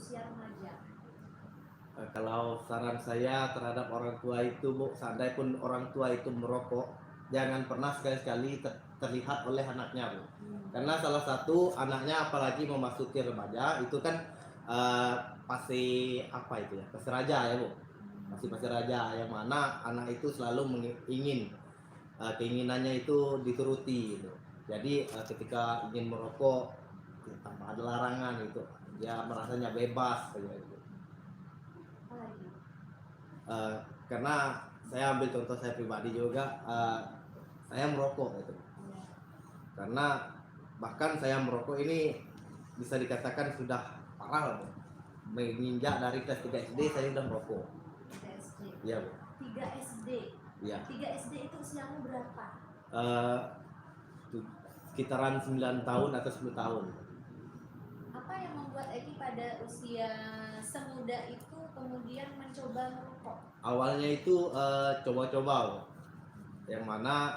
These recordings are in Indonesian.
usia remaja? Kalau saran saya terhadap orang tua itu, Bu, seandainya pun orang tua itu merokok, jangan pernah sekali-sekali terlihat oleh anaknya, Bu. Karena salah satu anaknya apalagi memasuki remaja itu kan pasti apa itu ya, pasti raja ya, Bu. Pasti raja, yang mana anak itu selalu ingin keinginannya itu dituruti gitu. Jadi ketika ingin merokok tanpa ada larangan itu, dia merasanya bebas gitu. Karena saya ambil contoh saya pribadi juga, saya merokok gitu. Karena bahkan saya merokok ini bisa dikatakan sudah parah, menginjak dari kelas 3 SD saya sudah merokok. 3 SD. Iya, Bu. 3 SD. Iya. 3 SD itu usiamu berapa? Sekitaran 9 tahun atau 10 tahun. Apa yang membuat Eki pada usia semuda itu kemudian mencoba merokok? Awalnya itu coba-coba, yang mana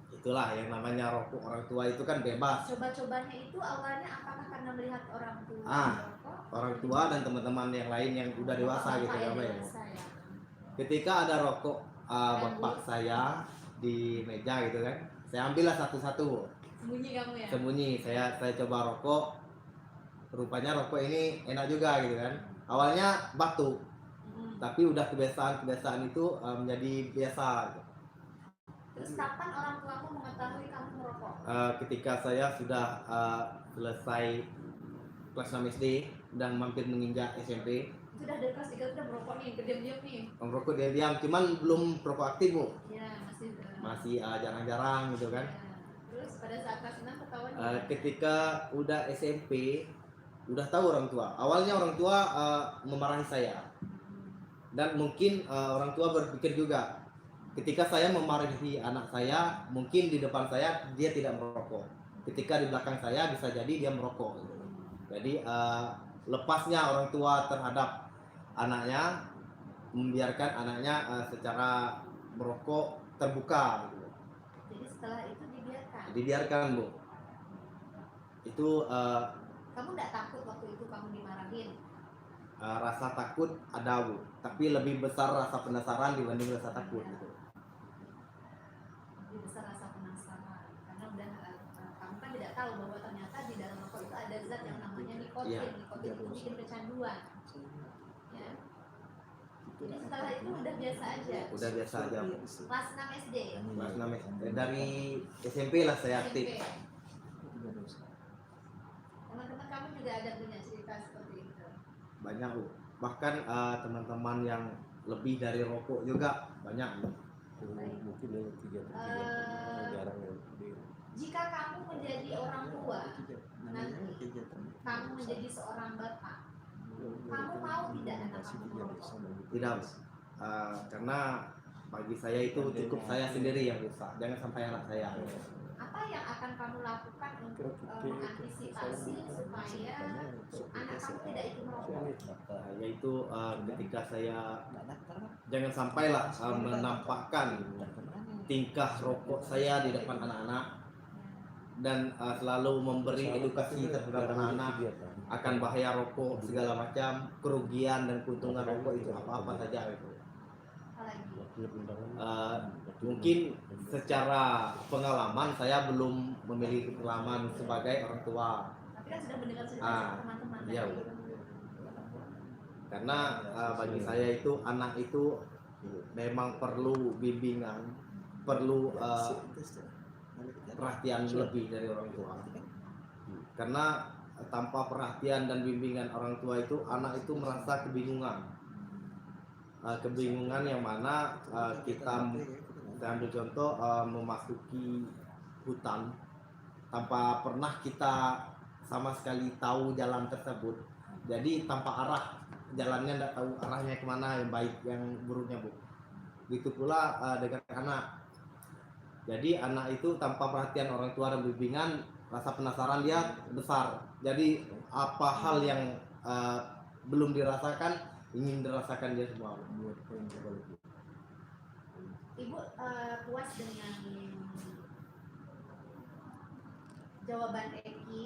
itulah yang namanya rokok orang tua itu kan bebas. Coba-cobanya itu awalnya apakah karena melihat orang tua merokok? Orang tua dan teman-teman yang lain yang udah dewasa gitu ya, ya. Ketika ada rokok bapak saya di meja gitu kan, saya ambillah satu-satu. Sembunyi kamu ya? Sembunyi, saya coba rokok. Rupanya rokok ini enak juga gitu kan. Awalnya batuk, tapi udah kebiasaan itu menjadi biasa. Terus kapan orang tuamu mengetahui kamu merokok? Ketika saya sudah selesai kelas 6 SD dan mampir menginjak SMP. Sudah dari kelas 3 sudah merokok nih, diam-diam nih. Merokok diam-diam, cuman belum merokok aktif, Bu. Ya, masih jarang-jarang gitu kan. Ya. Terus pada saat kelas 6 ketahuan ketika udah SMP, udah tahu orang tua. Awalnya orang tua memarahi saya. Dan mungkin orang tua berpikir juga, ketika saya memarahi anak saya, mungkin di depan saya dia tidak merokok. Ketika di belakang saya bisa jadi dia merokok. Jadi lepasnya orang tua terhadap anaknya, membiarkan anaknya secara merokok terbuka. Jadi setelah itu dibiarkan? Dibiarkan, Bu. Itu kamu tidak takut waktu itu kamu dimarahin? Rasa takut ada, Bu, tapi lebih besar rasa penasaran dibanding rasa takut gitu. Lebih besar rasa penasaran karena udah kamu kan tidak tahu bahwa ternyata di dalam rokok itu ada zat yang namanya nikotin. Ya. Nikotin itu bikin kecanduan. Ya. Jadi setelah itu udah biasa aja. Udah biasa aja. Kelas 6 SD. Kelas 6 SD. Dari SMP lah saya aktif. Teman-teman kamu juga ada punya cerita seperti itu? Banyak, Bu. Bahkan teman-teman yang lebih dari rokok juga banyak. Mungkin dari 3 jarang ya. Jika kamu menjadi orang tua, nanti kamu menjadi seorang bapak, kamu mau tidak anak kamu merokok? Tidak, karena bagi saya itu cukup saya sendiri yang rusak, jangan sampai anak saya. Apa yang akan kamu lakukan untuk mengantisipasi supaya anak kamu tidak ikut merokok? Yaitu ketika saya jangan sampailah menampakkan tingkah rokok saya di depan anak-anak, dan selalu memberi edukasi terhadap anak-anak akan bahaya rokok, segala macam kerugian dan keuntungan rokok itu apa-apa saja itu. Mungkin secara pengalaman saya belum memiliki pengalaman sebagai orang tua. Tapi kan sudah mendengar cerita teman-teman. Iya. Karena bagi saya itu anak itu memang perlu bimbingan, perlu perhatian lebih dari orang tua. Karena tanpa perhatian dan bimbingan orang tua itu anak itu merasa kebingungan. Kebingungan yang mana kita ambil contoh memasuki hutan tanpa pernah kita sama sekali tahu jalan tersebut. Jadi tanpa arah, jalannya tidak tahu arahnya kemana, yang baik yang buruknya, Bu. Begitu pula dengan anak. Jadi anak itu tanpa perhatian orang tua dan bimbingan, rasa penasaran dia besar. Jadi apa hal yang belum dirasakan, ingin dirasakan dia semua. Ibu puas dengan jawaban Eki?